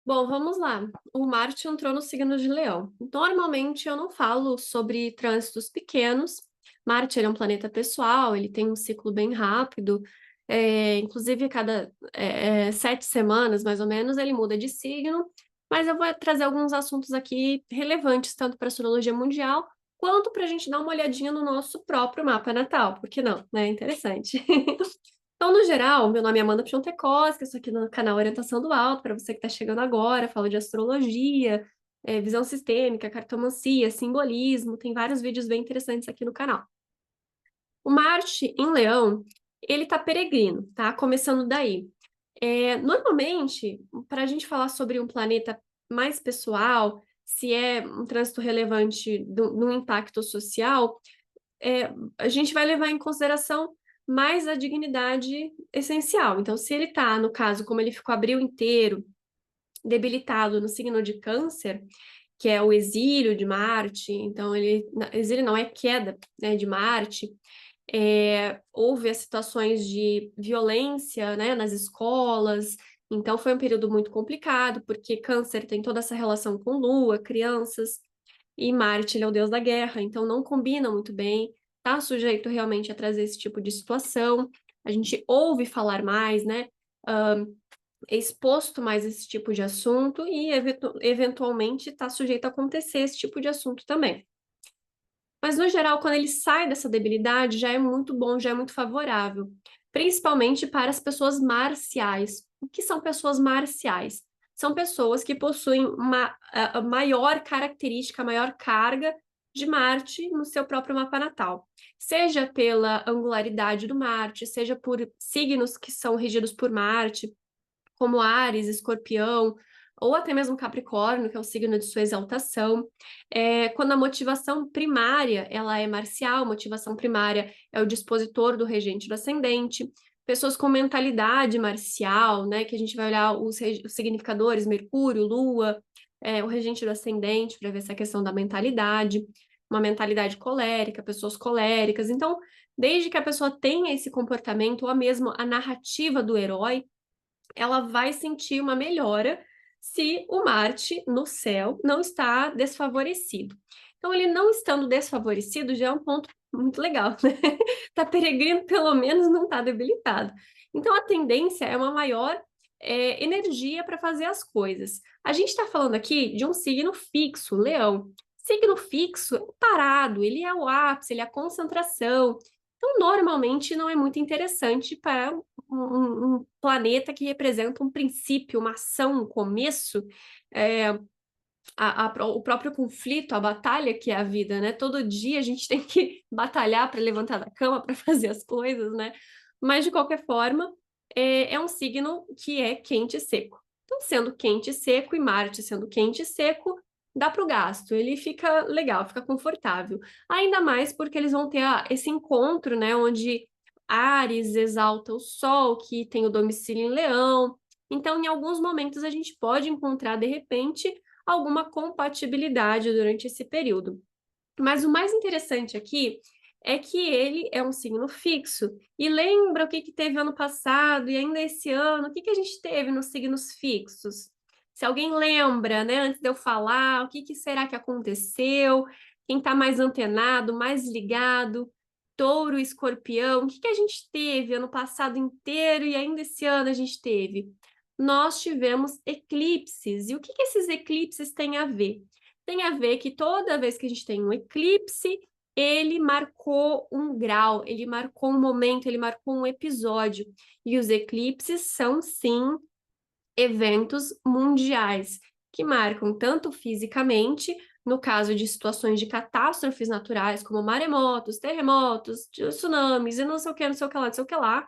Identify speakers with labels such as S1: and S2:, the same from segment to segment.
S1: Bom, vamos lá. O Marte entrou no signo de Leão. Normalmente eu não falo sobre trânsitos pequenos. Marte ele é um planeta pessoal, ele tem um ciclo bem rápido. Inclusive, cada 7 semanas, mais ou menos, ele muda de signo. Mas eu vou trazer alguns assuntos aqui relevantes, tanto para a astrologia mundial, quanto para a gente dar uma olhadinha no nosso próprio mapa natal. Por que não? Né? Interessante. Então, no geral, meu nome é Amanda Piontekowski, eu estou aqui no canal Orientação do Alto, para você que está chegando agora, falo de astrologia, visão sistêmica, cartomancia, simbolismo, tem vários vídeos bem interessantes aqui no canal. O Marte em Leão, ele tá peregrino, tá? Começando daí. Normalmente, para a gente falar sobre um planeta mais pessoal, se é um trânsito relevante no impacto social, a gente vai levar em consideração mais a dignidade essencial. Então, se ele está, no caso, como ele ficou abril inteiro, debilitado no signo de Câncer, que é o exílio de Marte, então exílio não é queda, né, de Marte. Houve as situações de violência, né, nas escolas. Então foi um período muito complicado, porque Câncer tem toda essa relação com Lua, crianças, e Marte, ele é o deus da guerra, então não combina muito bem, tá sujeito realmente a trazer esse tipo de situação. A gente ouve falar mais, né? É exposto mais esse tipo de assunto e eventualmente está sujeito a acontecer esse tipo de assunto também. Mas no geral, quando ele sai dessa debilidade, já é muito bom, já é muito favorável, principalmente para as pessoas marciais. O que são pessoas marciais? São pessoas que possuem uma a maior característica, a maior carga de Marte no seu próprio mapa natal, seja pela angularidade do Marte, seja por signos que são regidos por Marte, como Áries, Escorpião, ou até mesmo Capricórnio, que é o signo de sua exaltação. Quando a motivação primária ela é marcial, motivação primária é o dispositor do regente do ascendente. Pessoas com mentalidade marcial, né, que a gente vai olhar os significadores, Mercúrio, Lua, o regente do ascendente, para ver essa questão da mentalidade, uma mentalidade colérica, pessoas coléricas. Então, desde que a pessoa tenha esse comportamento, ou mesmo a narrativa do herói, ela vai sentir uma melhora se o Marte no céu não está desfavorecido. Então, ele não estando desfavorecido já é um ponto muito legal, né? Tá peregrino, pelo menos não está debilitado. Então, a tendência é uma maior energia para fazer as coisas. A gente está falando aqui de um signo fixo, Leão. Signo fixo é parado, ele é o ápice, ele é a concentração. Então, normalmente não é muito interessante para um planeta que representa um princípio, uma ação, um começo, é, o próprio conflito, a batalha que é a vida, né? Todo dia a gente tem que batalhar para levantar da cama, para fazer as coisas, né? Mas de qualquer forma, é um signo que é quente e seco. Então, sendo quente e seco, e Marte sendo quente e seco, dá para o gasto, ele fica legal, fica confortável. Ainda mais porque eles vão ter esse encontro, né? Onde Áries exalta o Sol, que tem o domicílio em Leão. Então, em alguns momentos, a gente pode encontrar, de repente, alguma compatibilidade durante esse período. Mas o mais interessante aqui é que ele é um signo fixo. E lembra o que teve ano passado e ainda esse ano? O que a gente teve nos signos fixos? Se alguém lembra, né, antes de eu falar, o que será que aconteceu? Quem está mais antenado, mais ligado? Touro, Escorpião, o que a gente teve ano passado inteiro e ainda esse ano a gente teve? Nós tivemos eclipses. E o que esses eclipses têm a ver? Tem a ver que toda vez que a gente tem um eclipse, ele marcou um grau, ele marcou um momento, ele marcou um episódio. E os eclipses são, sim, eventos mundiais que marcam tanto fisicamente, no caso de situações de catástrofes naturais, como maremotos, terremotos, tsunamis e não sei o que, não sei o que lá, não sei o que lá,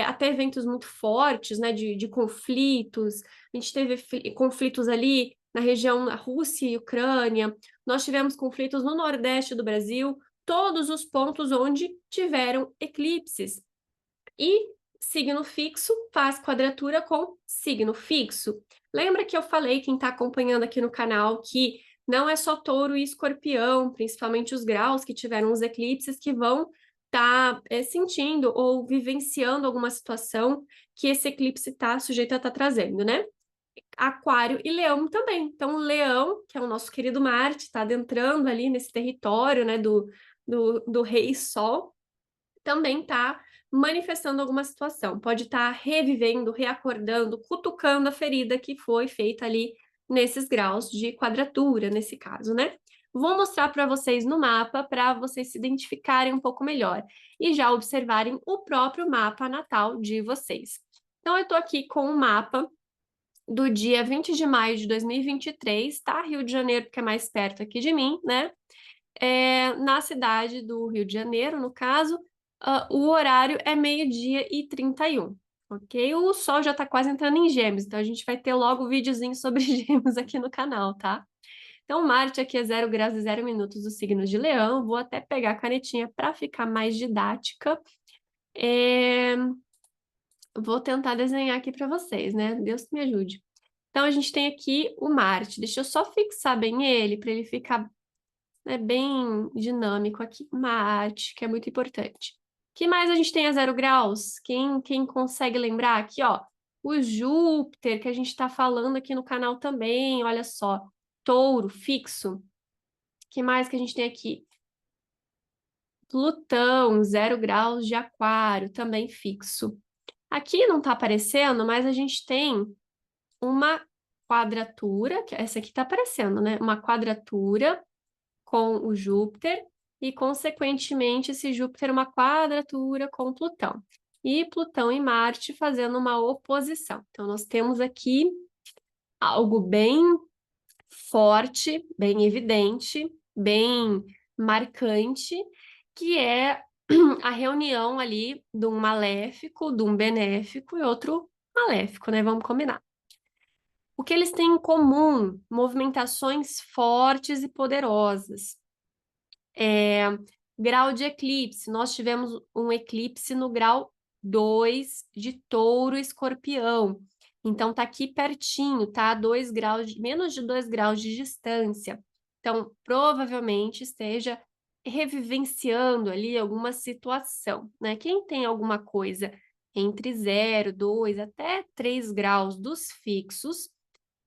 S1: até eventos muito fortes, né, de conflitos. A gente teve conflitos ali na região da Rússia e Ucrânia, nós tivemos conflitos no Nordeste do Brasil, todos os pontos onde tiveram eclipses. E signo fixo faz quadratura com signo fixo. Lembra que eu falei, quem está acompanhando aqui no canal, que não é só touro e escorpião, principalmente os graus que tiveram os eclipses, que vão estar sentindo ou vivenciando alguma situação que esse eclipse está sujeito a estar trazendo, né? Aquário e Leão também. Então, o Leão, que é o nosso querido Marte, está adentrando ali nesse território, né, do Rei Sol, também está manifestando alguma situação. Pode estar revivendo, reacordando, cutucando a ferida que foi feita ali nesses graus de quadratura, nesse caso, né? Vou mostrar para vocês no mapa para vocês se identificarem um pouco melhor e já observarem o próprio mapa natal de vocês. Então, eu estou aqui com o mapa do dia 20 de maio de 2023, tá? Rio de Janeiro, que é mais perto aqui de mim, né? Na cidade do Rio de Janeiro, no caso, o horário é 12h31, ok? O sol já tá quase entrando em Gêmeos, então a gente vai ter logo um videozinho sobre Gêmeos aqui no canal, tá? Então, Marte aqui é 0 graus e 0 minutos do signo de Leão. Vou até pegar a canetinha para ficar mais didática. É, Vou tentar desenhar aqui para vocês, né? Deus que me ajude. Então, a gente tem aqui o Marte. Deixa eu só fixar bem ele, para ele ficar, né, bem dinâmico aqui. Marte, que é muito importante. Que mais a gente tem a 0 graus? Quem consegue lembrar aqui, ó? O Júpiter, que a gente está falando aqui no canal também, olha só. Touro, fixo. Que mais que a gente tem aqui? Plutão, 0 graus de Aquário, também fixo. Aqui não está aparecendo, mas a gente tem uma quadratura, que essa aqui está aparecendo, né? Uma quadratura com o Júpiter e, consequentemente, esse Júpiter uma quadratura com Plutão. E Plutão e Marte fazendo uma oposição. Então, nós temos aqui algo bem forte, bem evidente, bem marcante, que é a reunião ali de um maléfico, de um benéfico e outro maléfico, né? Vamos combinar. O que eles têm em comum? Movimentações fortes e poderosas. Grau de eclipse. Nós tivemos um eclipse no grau 2 de Touro e Escorpião. Então, tá aqui pertinho, tá? A 2 graus, menos de 2 graus de distância. Então, provavelmente esteja revivenciando ali alguma situação, né? Quem tem alguma coisa entre 0, 2 até 3 graus dos fixos,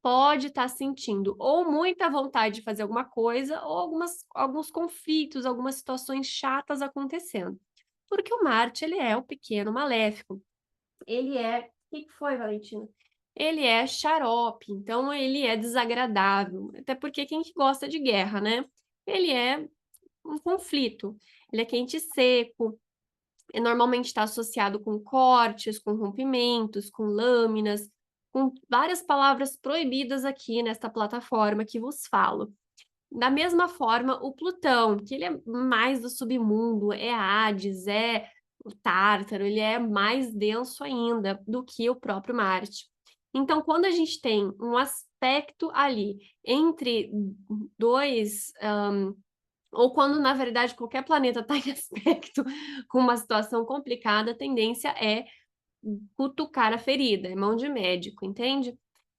S1: pode estar sentindo ou muita vontade de fazer alguma coisa, ou alguns conflitos, algumas situações chatas acontecendo. Porque o Marte, ele é o pequeno maléfico. Ele é... O que foi, Valentina? Ele é xarope, então ele é desagradável. Até porque quem que gosta de guerra, né? Ele é um conflito. Ele é quente e seco, normalmente está associado com cortes, com rompimentos, com lâminas, com várias palavras proibidas aqui nesta plataforma que vos falo. Da mesma forma, o Plutão, que ele é mais do submundo, é Hades, é o Tártaro, ele é mais denso ainda do que o próprio Marte. Então, quando a gente tem um aspecto ali entre dois ou quando, na verdade, qualquer planeta está em aspecto com uma situação complicada, a tendência é cutucar a ferida, é mão de médico, entende?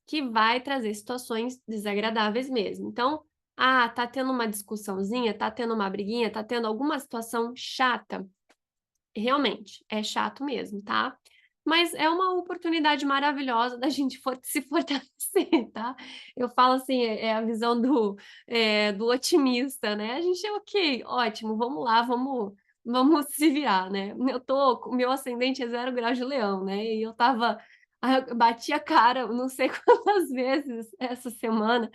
S1: Que vai trazer situações desagradáveis mesmo. Então, tá tendo uma discussãozinha, tá tendo uma briguinha, tá tendo alguma situação chata. Realmente, é chato mesmo, tá? Mas é uma oportunidade maravilhosa da gente se fortalecer, tá? Eu falo assim, é a visão do otimista, né? A gente é ok, ótimo, vamos lá, vamos se virar, né? O meu ascendente é 0 graus de Leão, né? E bati a cara não sei quantas vezes essa semana.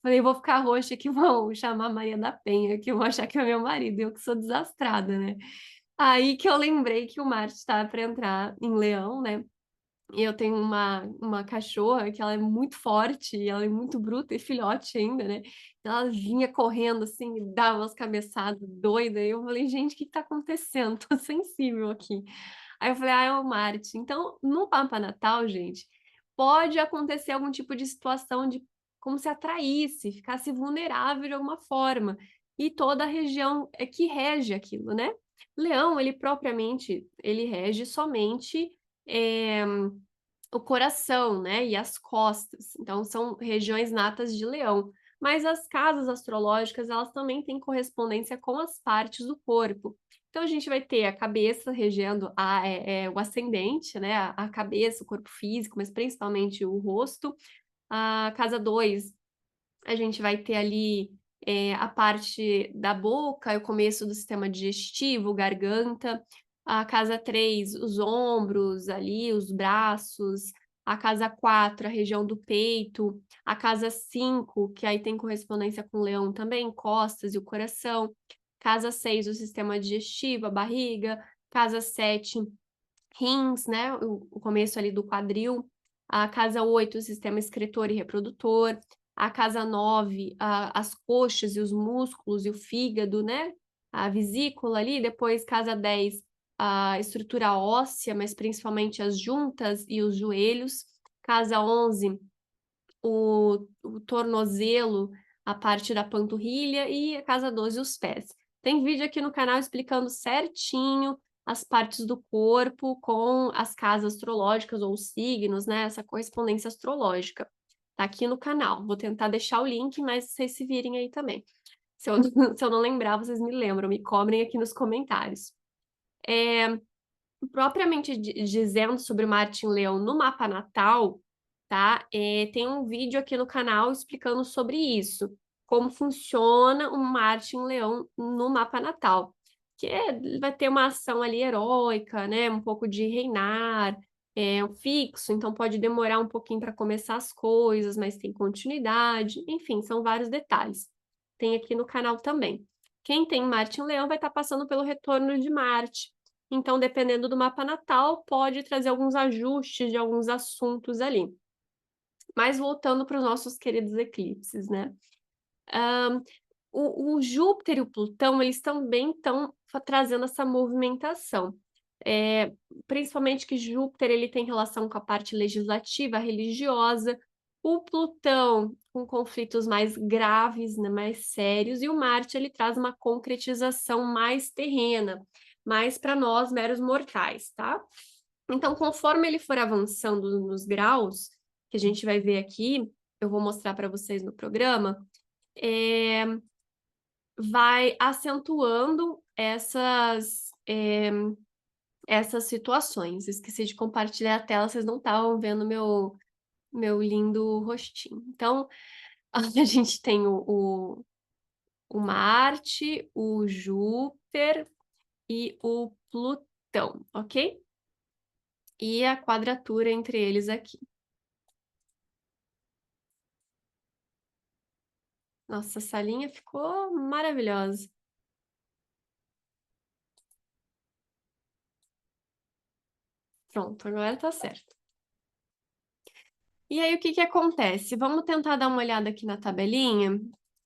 S1: Falei, vou ficar roxa que vão chamar a Maria da Penha, que vão achar que é meu marido, eu que sou desastrada, né? Aí que eu lembrei que o Marte estava para entrar em Leão, né? E eu tenho uma cachorra que ela é muito forte, e ela é muito bruta e filhote ainda, né? Ela vinha correndo assim, e dava umas cabeçadas doidas. E eu falei, gente, o que está acontecendo? Tô sensível aqui. Aí eu falei, é o Marte. Então, no Papa Natal, gente, pode acontecer algum tipo de situação de como se atraísse, ficasse vulnerável de alguma forma. E toda a região é que rege aquilo, né? Leão, ele propriamente, ele rege somente o coração, né, e as costas. Então, são regiões natas de Leão. Mas as casas astrológicas, elas também têm correspondência com as partes do corpo. Então, a gente vai ter a cabeça regendo o ascendente, né, a cabeça, o corpo físico, mas principalmente o rosto. A casa 2, a gente vai ter ali a parte da boca, o começo do sistema digestivo, garganta. A casa 3, os ombros ali, os braços. A casa 4, a região do peito. A casa 5, que aí tem correspondência com o leão também, costas e o coração. Casa 6, o sistema digestivo, a barriga. Casa 7, rins, né? O começo ali do quadril. A casa 8, o sistema excretor e reprodutor. A casa 9, as coxas e os músculos e o fígado, né? A vesícula ali. Depois, casa 10, a estrutura óssea, mas principalmente as juntas e os joelhos. Casa 11, o tornozelo, a parte da panturrilha, e a casa 12, os pés. Tem vídeo aqui no canal explicando certinho as partes do corpo com as casas astrológicas ou os signos, né? Essa correspondência astrológica. Tá aqui no canal. Vou tentar deixar o link, mas vocês se virem aí também. Se eu, se eu não lembrar, vocês me lembram, me cobrem aqui nos comentários. Propriamente dizendo sobre o Marte em Leão no mapa natal, tá? Tem um vídeo aqui no canal explicando sobre isso, como funciona o Marte em Leão no mapa natal, vai ter uma ação ali heróica, né? Um pouco de reinar, um fixo, então pode demorar um pouquinho para começar as coisas, mas tem continuidade, enfim, são vários detalhes. Tem aqui no canal também. Quem tem Marte em Leão vai estar passando pelo retorno de Marte. Então, dependendo do mapa natal, pode trazer alguns ajustes de alguns assuntos ali. Mas voltando para os nossos queridos eclipses, né? O Júpiter e o Plutão, eles também estão trazendo essa movimentação. Principalmente que Júpiter ele tem relação com a parte legislativa, religiosa, o Plutão com conflitos mais graves, né, mais sérios, e o Marte ele traz uma concretização mais terrena, mais para nós meros mortais, tá? Então, conforme ele for avançando nos graus, que a gente vai ver aqui, eu vou mostrar para vocês no programa, é, vai acentuando essas situações. Esqueci de compartilhar a tela, vocês não estavam vendo meu lindo rostinho. Então, a gente tem o Marte, o Júpiter e o Plutão, ok? E a quadratura entre eles aqui. Nossa, essa linha ficou maravilhosa. Pronto, agora tá certo. E aí, o que que acontece? Vamos tentar dar uma olhada aqui na tabelinha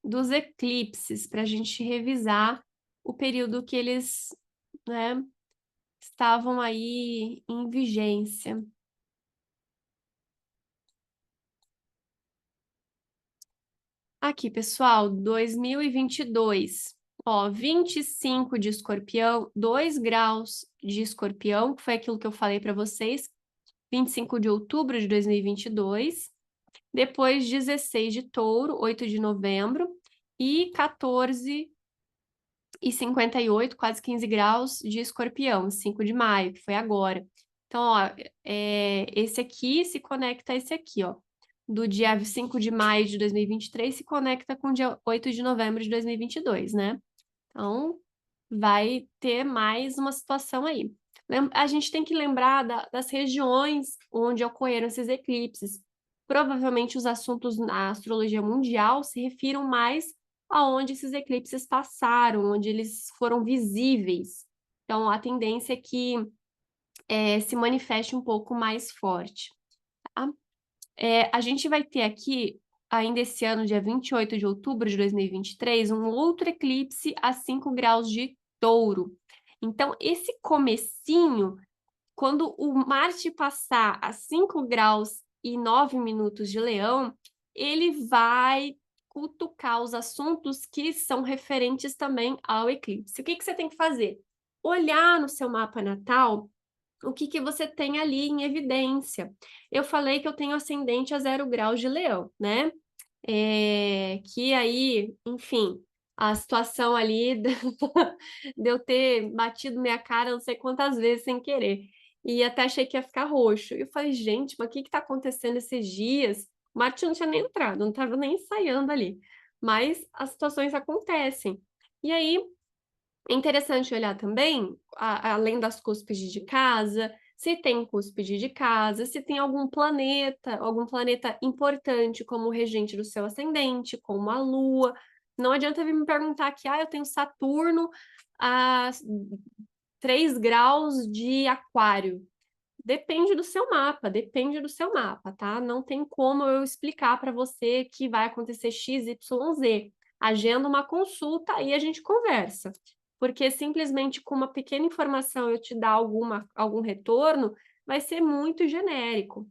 S1: dos eclipses para a gente revisar o período que eles, né, estavam aí em vigência. Aqui, pessoal, 2022. Ó, 25 de Escorpião, 2 graus de Escorpião, que foi aquilo que eu falei para vocês, 25 de outubro de 2022. Depois, 16 de Touro, 8 de novembro. E 14:58, quase 15 graus de Escorpião, 5 de maio, que foi agora. Então, ó, esse aqui se conecta a esse aqui, ó. Do dia 5 de maio de 2023 se conecta com o dia 8 de novembro de 2022, né? Então, vai ter mais uma situação aí. A gente tem que lembrar das regiões onde ocorreram esses eclipses. Provavelmente os assuntos na astrologia mundial se refiram mais aonde esses eclipses passaram, onde eles foram visíveis. Então, a tendência é que se manifeste um pouco mais forte. Tá? A gente vai ter aqui, ainda esse ano, dia 28 de outubro de 2023, um outro eclipse a 5 graus de Touro. Então, esse comecinho, quando o Marte passar a 5 graus e 9 minutos de Leão, ele vai cutucar os assuntos que são referentes também ao eclipse. O que que você tem que fazer? Olhar no seu mapa natal o que que você tem ali em evidência. Eu falei que eu tenho ascendente a 0 graus de Leão, né? Que aí, enfim, a situação ali de eu ter batido minha cara não sei quantas vezes sem querer. E até achei que ia ficar roxo. E eu falei, gente, mas o que que tá acontecendo esses dias? Marte não tinha nem entrado, não estava nem ensaiando ali. Mas as situações acontecem. E aí, é interessante olhar também, além das cúspides de casa, se tem cúspide de casa, se tem algum planeta importante como regente do seu ascendente, como a Lua. Não adianta vir me perguntar que, eu tenho Saturno a 3 graus de Aquário. Depende do seu mapa, tá? Não tem como eu explicar para você que vai acontecer X, Y, Z. Agenda uma consulta e a gente conversa. Porque simplesmente com uma pequena informação eu te dar algum retorno, vai ser muito genérico.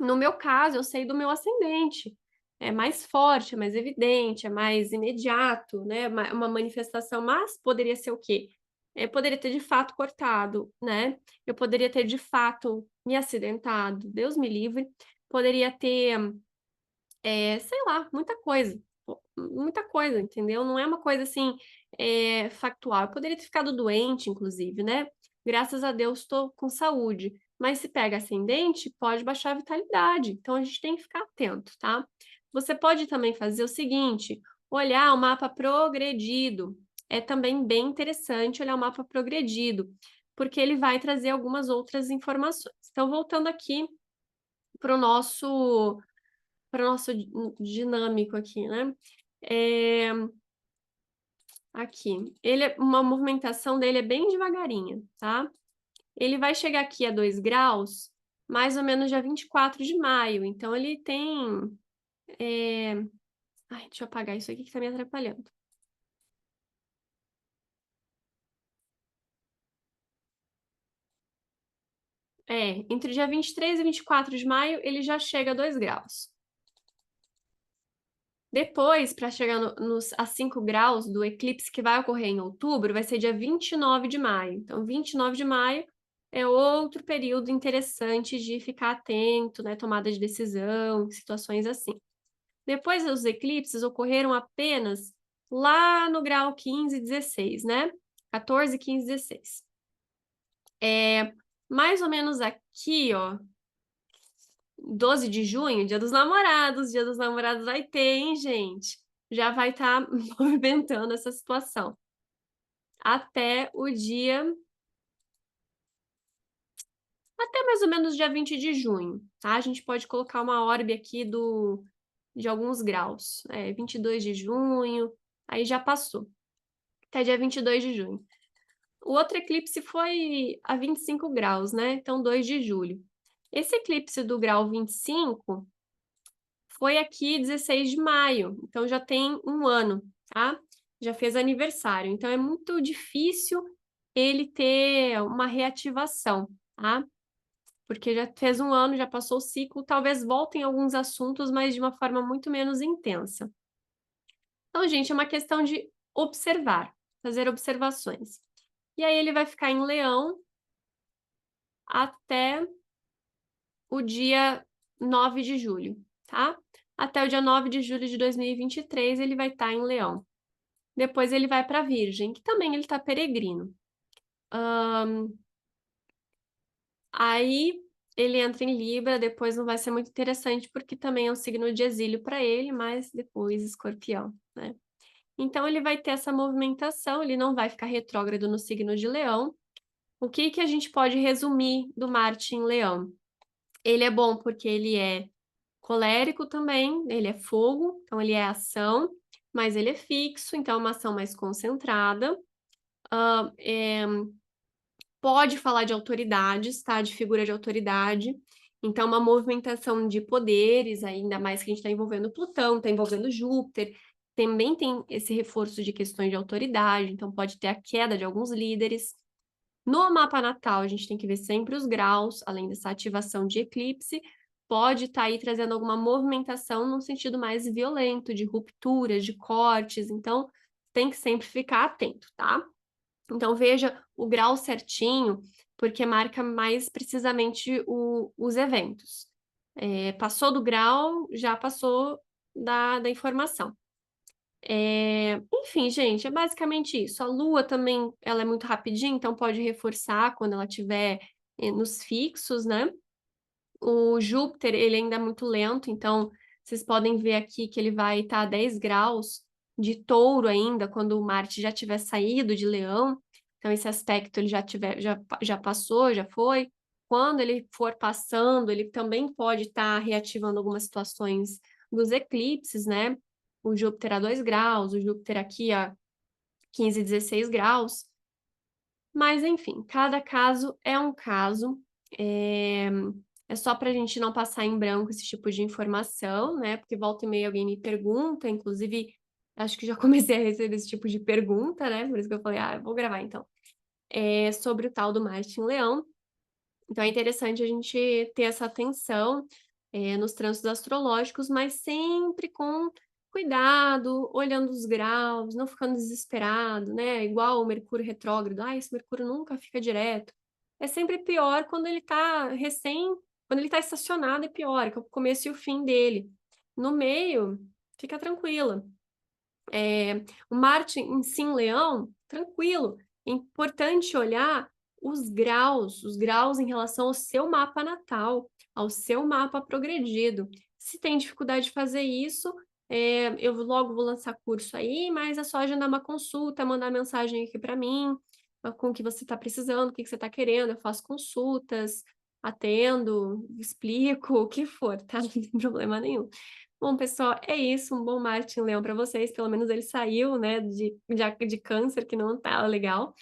S1: No meu caso, eu sei do meu ascendente. É mais forte, é mais evidente, é mais imediato, né? Uma manifestação, mas poderia ser o quê? Poderia ter de fato cortado, né? Eu poderia ter de fato me acidentado, Deus me livre. Poderia ter, sei lá, muita coisa, entendeu? Não é uma coisa assim, factual. Eu poderia ter ficado doente, inclusive, né? Graças a Deus estou com saúde. Mas se pega ascendente, pode baixar a vitalidade. Então a gente tem que ficar atento, tá? Você pode também fazer o seguinte: olhar o mapa progredido. É também bem interessante olhar o mapa progredido, porque ele vai trazer algumas outras informações. Então, voltando aqui para o nosso dinâmico aqui, né? É, aqui, uma movimentação dele é bem devagarinha, tá? Ele vai chegar aqui a 2 graus, mais ou menos dia 24 de maio. Então, ele tem... Ai, deixa eu apagar isso aqui que tá me atrapalhando. Entre o dia 23 e 24 de maio, ele já chega a 2 graus. Depois, para chegar a 5 graus do eclipse que vai ocorrer em outubro, vai ser dia 29 de maio. Então, 29 de maio é outro período interessante de ficar atento, né? Tomada de decisão, situações assim. Depois, os eclipses ocorreram apenas lá no grau 15 e 16, né? 14, 15 e 16. Mais ou menos aqui, ó, 12 de junho, Dia dos Namorados vai ter, hein, gente? Já vai estar movimentando essa situação. Até o dia. Até mais ou menos dia 20 de junho, tá? A gente pode colocar uma orbe aqui de alguns graus. 22 de junho, aí já passou. Até dia 22 de junho. O outro eclipse foi a 25 graus, né? Então, 2 de julho. Esse eclipse do grau 25 foi aqui 16 de maio, então já tem um ano, tá? Já fez aniversário, então é muito difícil ele ter uma reativação, tá? Porque já fez um ano, já passou o ciclo, talvez voltem alguns assuntos, mas de uma forma muito menos intensa. Então, gente, é uma questão de observar, fazer observações. E aí ele vai ficar em Leão até o dia 9 de julho, tá? Até o dia 9 de julho de 2023 ele vai estar em Leão. Depois ele vai para Virgem, que também ele está peregrino. Aí ele entra em Libra, depois não vai ser muito interessante, porque também é um signo de exílio para ele, mas depois Escorpião, né? Então ele vai ter essa movimentação, ele não vai ficar retrógrado no signo de Leão. O que que a gente pode resumir do Marte em Leão? Ele é bom porque ele é colérico também, ele é fogo, então ele é ação, mas ele é fixo, então é uma ação mais concentrada. Pode falar de autoridades, tá? De figura de autoridade. Então, uma movimentação de poderes, ainda mais que a gente está envolvendo Plutão, está envolvendo Júpiter, também tem esse reforço de questões de autoridade, então pode ter a queda de alguns líderes. No mapa natal, a gente tem que ver sempre os graus, além dessa ativação de eclipse, pode estar aí trazendo alguma movimentação num sentido mais violento, de rupturas, de cortes, então tem que sempre ficar atento, tá? Então veja o grau certinho, porque marca mais precisamente os eventos. Passou do grau, já passou da informação. Enfim, gente, é basicamente isso. A Lua também, ela é muito rapidinha, então pode reforçar quando ela estiver nos fixos, né? O Júpiter, ele ainda é muito lento, então Vocês podem ver aqui que ele vai estar a 10 graus de touro ainda, quando o Marte já tiver saído de Leão. Então, esse aspecto ele já passou, já foi. Quando ele for passando, ele também pode estar reativando algumas situações dos eclipses, né? O Júpiter a 2 graus, o Júpiter aqui a 15, 16 graus. Mas, enfim, cada caso é um caso. É, é só para a gente não passar em branco esse tipo de informação, né? Porque volta e meia alguém me pergunta, inclusive, acho que já comecei a receber esse tipo de pergunta, né? Por isso que eu falei, eu vou gravar então. Sobre o tal do Marte em Leão. Então é interessante a gente ter essa atenção nos trânsitos astrológicos, mas sempre com cuidado, olhando os graus, não ficando desesperado, né? Igual o Mercúrio retrógrado, esse Mercúrio nunca fica direto. É sempre pior quando ele está quando ele está estacionado é pior, que é o começo e o fim dele. No meio, fica tranquila. O Marte em si em Leão, tranquilo. É importante olhar os graus em relação ao seu mapa natal, ao seu mapa progredido. Se tem dificuldade de fazer isso, eu logo vou lançar curso aí, mas é só agendar uma consulta, mandar mensagem aqui para mim, com o que você está precisando, o que você está querendo. Eu faço consultas, atendo, explico, o que for, tá? Não tem problema nenhum. Bom, pessoal, é isso. Um bom Marte em Leão para vocês. Pelo menos ele saiu, né, de câncer, que não tá legal.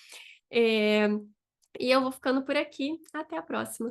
S1: É, e eu vou ficando por aqui. Até a próxima.